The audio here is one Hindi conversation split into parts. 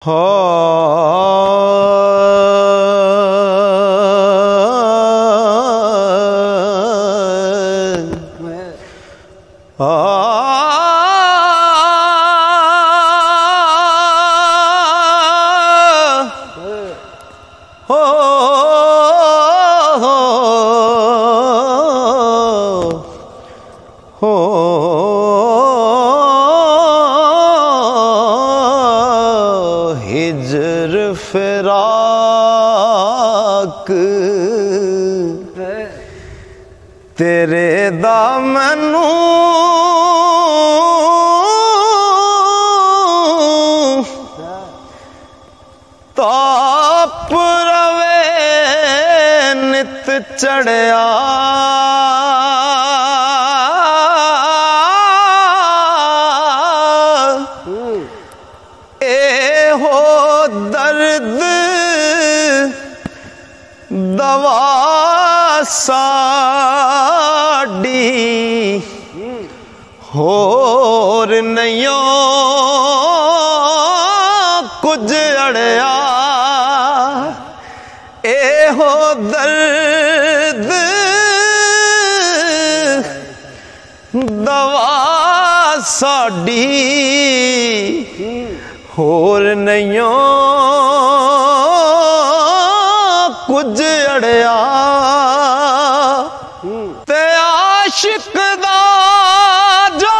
हो हिजर फिराक तेरे दा मैनू ताप रवे नित चढ़िया दर्द दवा साडी होर नहीं कुछ अड़िया एहो दर्द दवा साडी होर नहीं कुछ अड़िया ते आशिक दा जो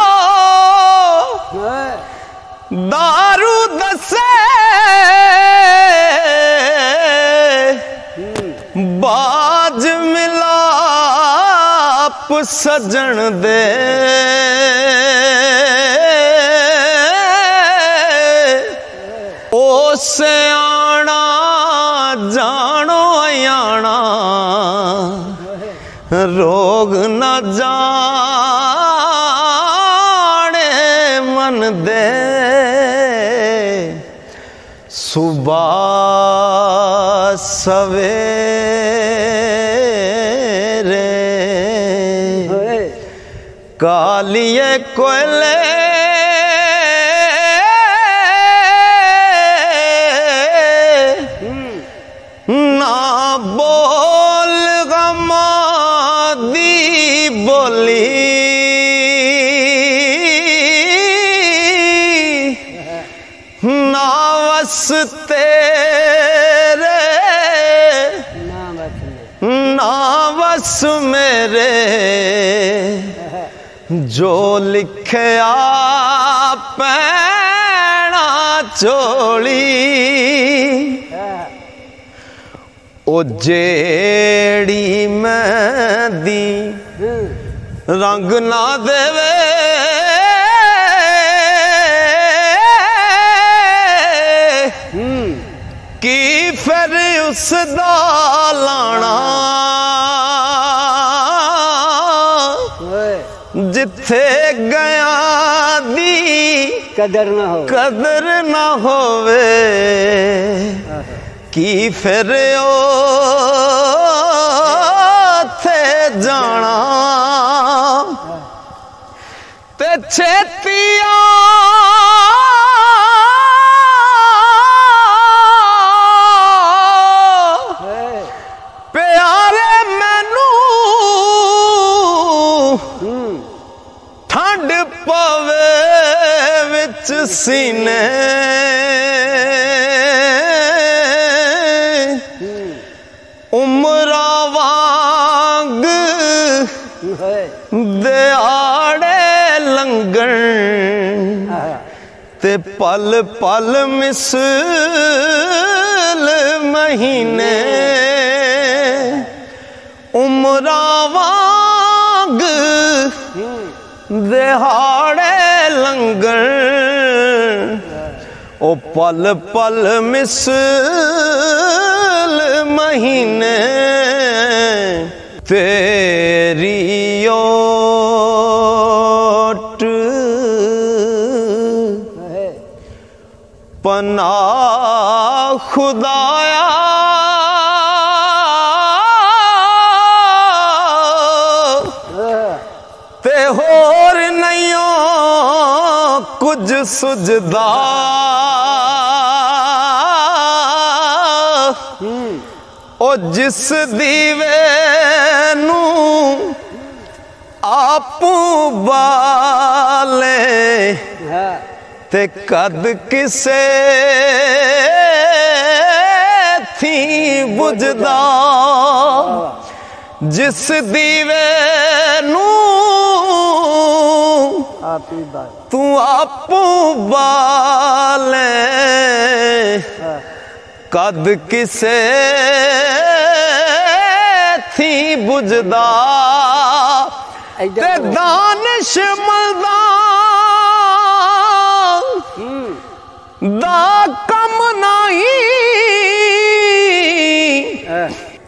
दारू दसे बाज मिलाप सजन दे ओसे आना जानो आना रोग न जाने मन दे सुबह सवेरे कालिए कोयले बोल गमा दी बोली ना वस तेरे ना वस मेरे जो लिखया पैना चोली ओ जेड़ी मेहंदी रंग ना देवे की फिर उसदा लाना जिथे गया दी कदर ना होवे की फिर थे जाना ते छेतिया प्यारे मैनू ठंड पवे विच सीने उमरा वांग दिहाड़े लंघण ते पल पल मिसल महीने उमरा वांग दिहाड़े लंघण ओ पल पल मिसल महीने तेरी ओट पनाह खुदाया ते होर नहीं कुछ सुझदा ओ जिस दीवे नू आपू बाले ते कद किसे थी बुझदा। जिस दीवे नू तू आपू बाले कद किसे थी बुझदा। ते दानिश मलदा दा कम नहीं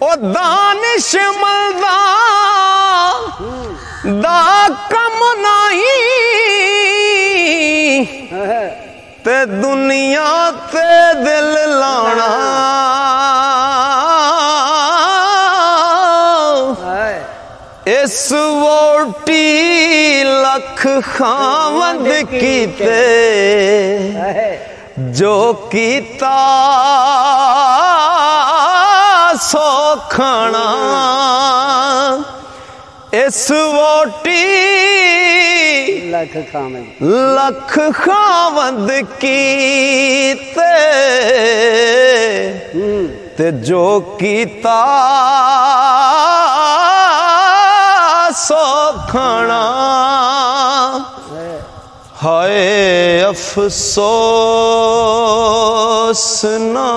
ओ दानिश मलदा दा कम नहीं ते दुनिया ते दिल लाना। इस वोटी लख खावंद कीते जो कीता सो खाना। इस वोटी लख खावंद कीते ते जो कीता सो खाना। हाय अफसोस ना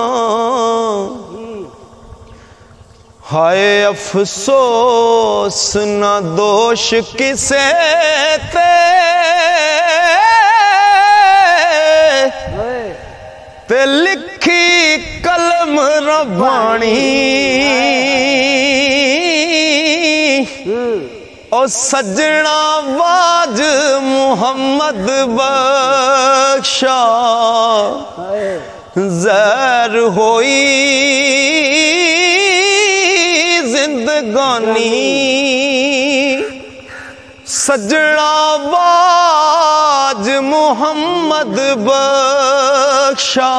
हाय अफसोस ना दोष किसे ते लिखी कलम रबानी। ओ सजना बाज मुहम्मद बख्शा ज़हर होई जिंदगानी। सजना बाज मुहम्मद बख्शा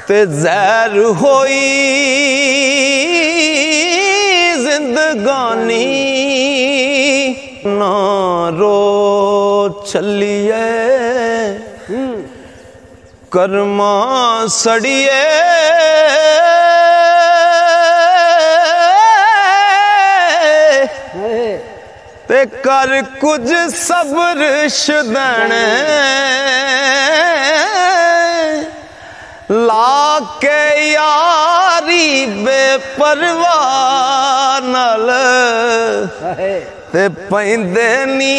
ते ज़हर होई जिंदगानी। ना रो चलिए कर्मा सड़िए ते कर कुछ सब्र शुदने ला के यारी बेपरवाह नाल ते पैंदे नी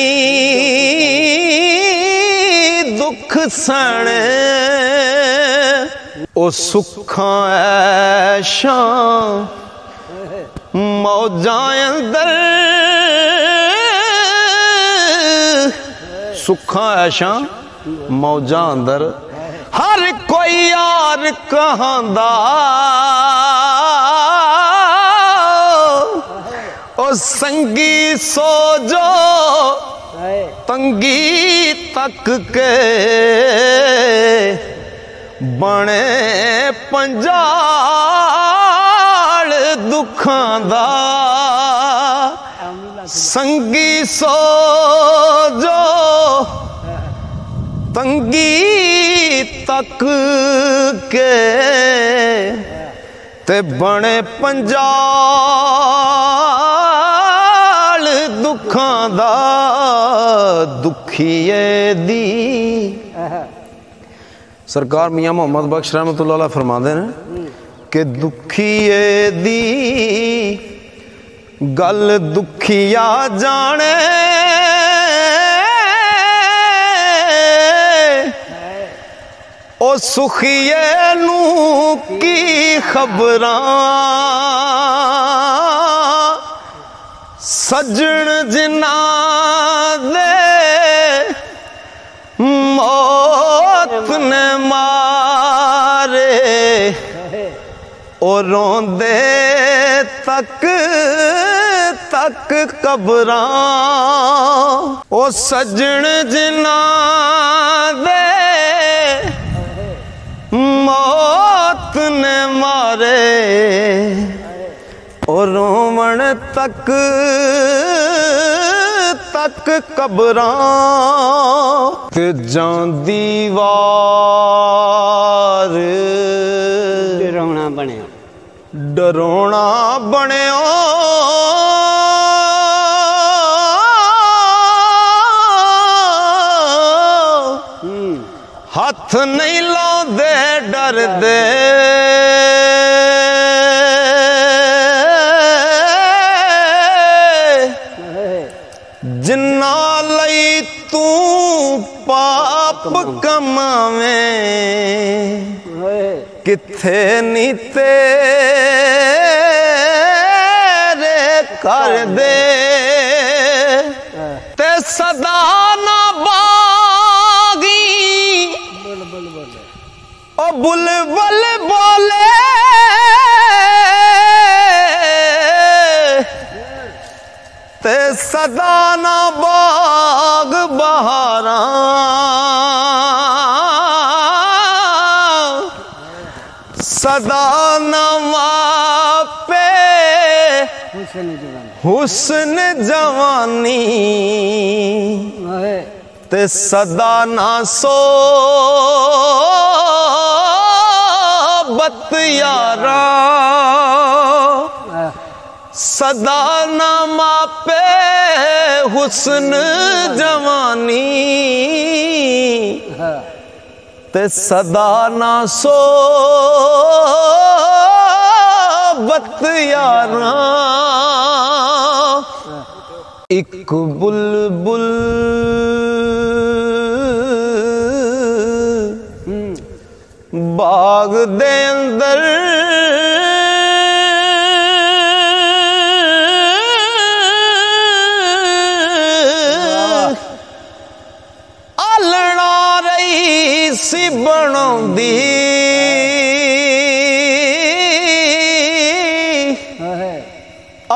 दुख सने। ओ सुखा ऐशा मौजा अंदर सुखा ऐशा मौजा अंदर हर कोई यार कहांदा। ओ संगी सो जो तंगी तक के बने पंजाल दुखां दा। संगी सो जो तंगी तक के ते बने पंजाल दुखां दा। दुखिए दी सरकार मियाँ मोहम्मद बख्श रहमतुल्लाह अलैह फरमाते हैं कि दुखिए दी गल दुखिया जाने। ओ सुखिए नू की खबरां सजन जिन्ना दे मौत ने मारे। ओ रोंदे तक तक कबरां। ओ सजन जिन्ना दे मौत हाथ ने मारे और रोवण तक तक कबरां ते जां दीवार डरावना बने डरोना बने हाथ नहीं लाउंदे डर दे जिन्ना लई तू पाप कमावे किथे नी तेरे कर दे ते सदा ना बागी ओ बुलबुल बोले ते सदा ना बाग बहारा सदा ना मापे हुस्न जवानी ते सदा ना सोबत यारा सदा ना मापे हुस्न जवानी ते सदा ना सोबत यारा एक बुलबुल बाग दे अंदर आलना रही सी बनाउंदी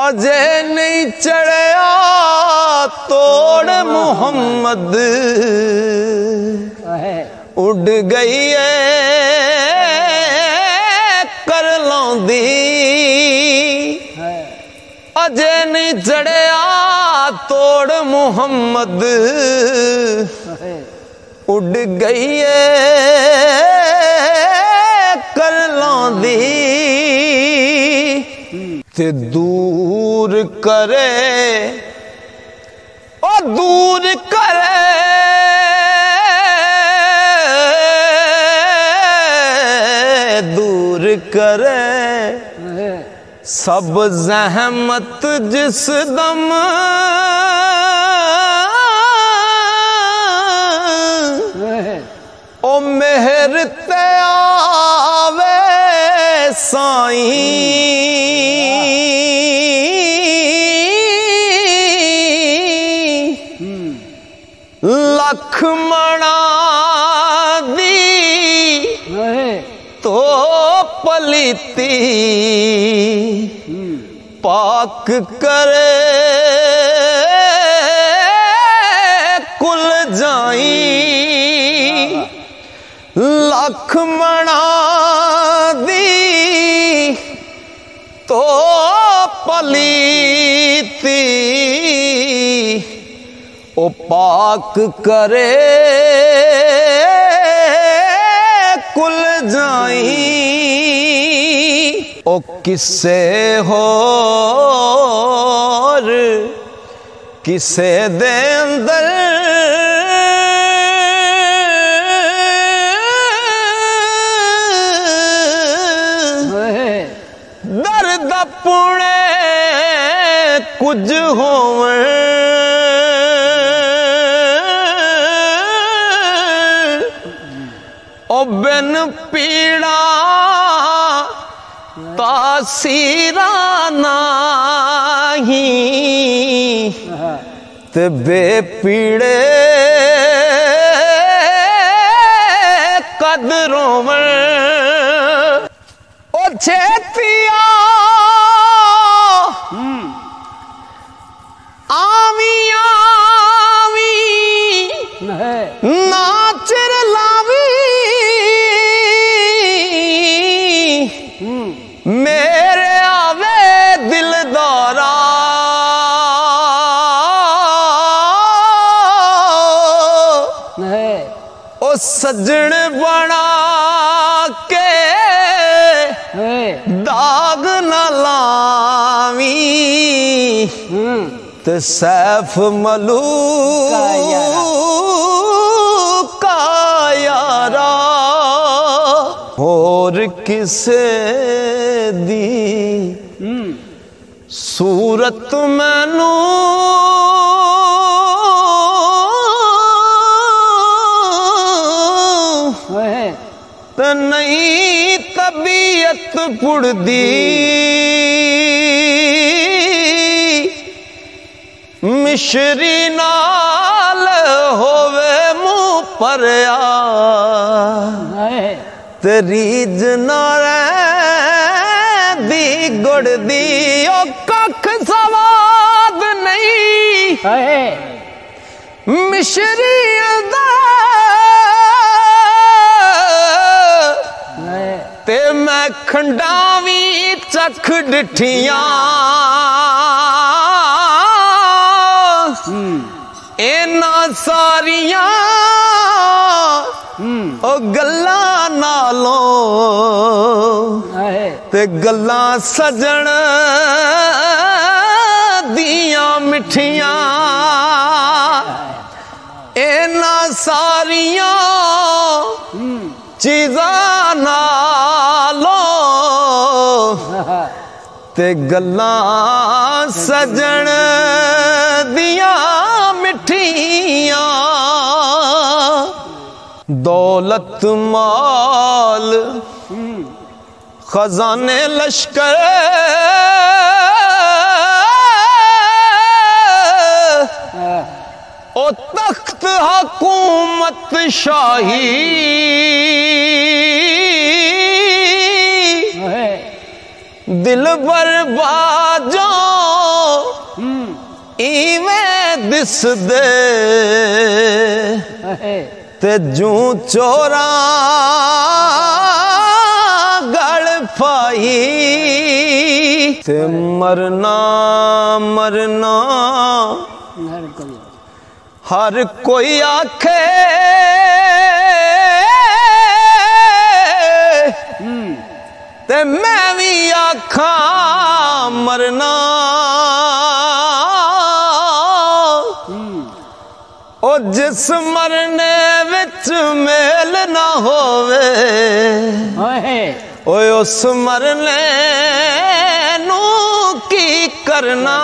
अजे नहीं चढ़िया तोड़ मुहम्मद उड़ गई है कर लौंदी अजे नहीं चढ़िया तोड़ मुहम्मद उड़ गई है कर लौंदी ते दूर करे ओ दूर करे दूर करे सब ज़हमत जिस दम ओ मेहर ते आवे साईं लख मणा दी तो पलीती पाक करे कुल जाई लख मणा दी तो पलीती ओ पाक करे कुल जाई ओ किसे होर किसे दे अंदर दर्द पुणे कुछ होवे ओ बिन पीड़ा तासीरा नाही ते बेपीड़े कदरों में ओ छेतिया आवी आवी नाचर लावी सजन बना के दाग न लावी ते सैफ मलूक का यारा होर किसे दी सूरत मैनू ते नहीं तबीयत पुड़दी मिश्री नाल होवे मुँह परया ते रीज ना दी गुड़ दी ओ कख सवाद नहीं मिश्री दा ते मैं खंडावी चख डिठियां इना सारियां ओ गल्लां नालों ते गल्लां सजन दियां मिठियां इना सारियां चीज़ां नालों ते गल्लां सजन दियां मिठियां दौलत माल खजाने लश्कर ओ तख्त हुकूमत शाही दिल बर्बादो इवें दिस दे ते जू चोरा गल पाई ते मरना मरना हर कोई आखे ते मैं भी आखा मरना ओ जिस मरने विच मेल ना होवे ओए उस मरने नू की करना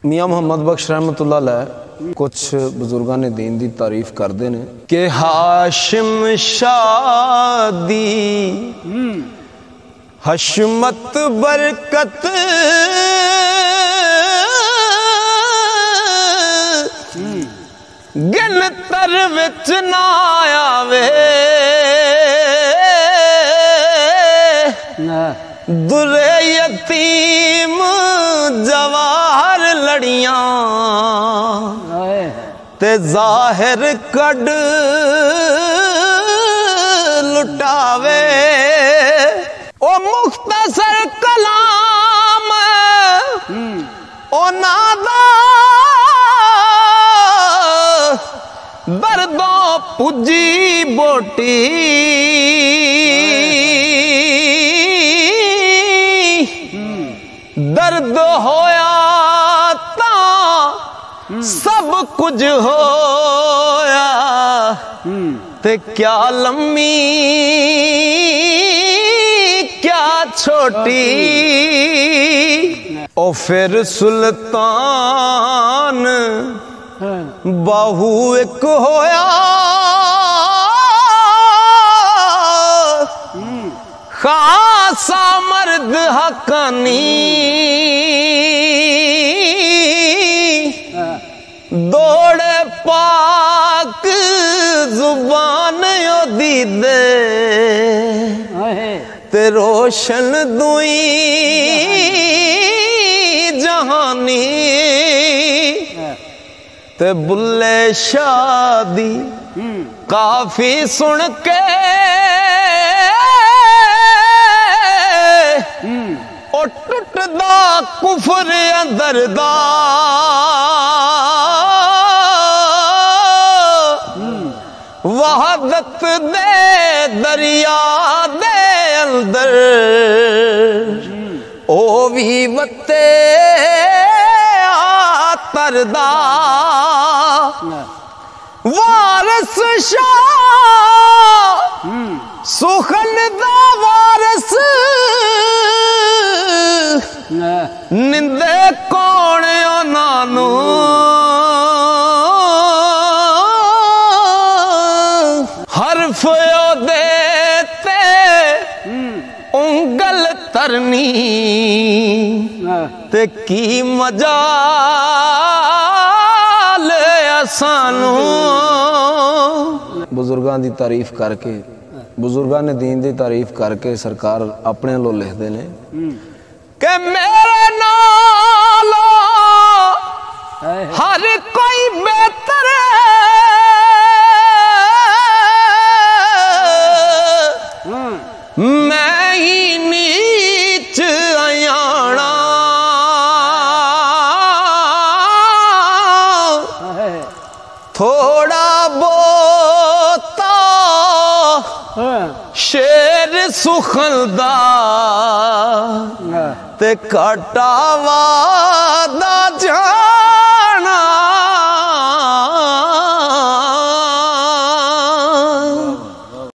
मियाँ मोहम्मद बख्श रहमतुल्लाह अलैह कुछ बुजुर्गों ने दीन दी तारीफ करते हैं कि हाशिम शादी हशमत बरकत गिनतर विच ना आवे दुरे यतीम जवाहर लड़ियां ते जाहिर कड लुटावे ओ मुख्तसर कलाम ओ नादा दर्दों पुजी बोटी दर्द होया ता सब कुछ होया ते क्या लम्मी क्या छोटी ओ फिर सुल्तान बाहू एक होया खासा मर्द हकानी दौड़े पाक जुबान ओदी दे ते रोशन दुई जहानी ते बुल्ले शादी काफी सुन के ओ टुट मिटदा कुफर अंदर दा वहदत दे दरिया दे अंदर ओ भी वते तरदा वारस शाह सुखन दा वारस निंदे कौन नानू हरफ देते उंगल तरनी ते की मजाल सानू बुजुर्गां दी तारीफ करके बुजुर्गां ने दीन दी तारीफ करके सरकार अपने लो लिखते ने कि मेरे नालो हर कोई बेहतर मैं ही नीच आयाना थोड़ा बोता शेर सुखलदा ते कटावा दा जा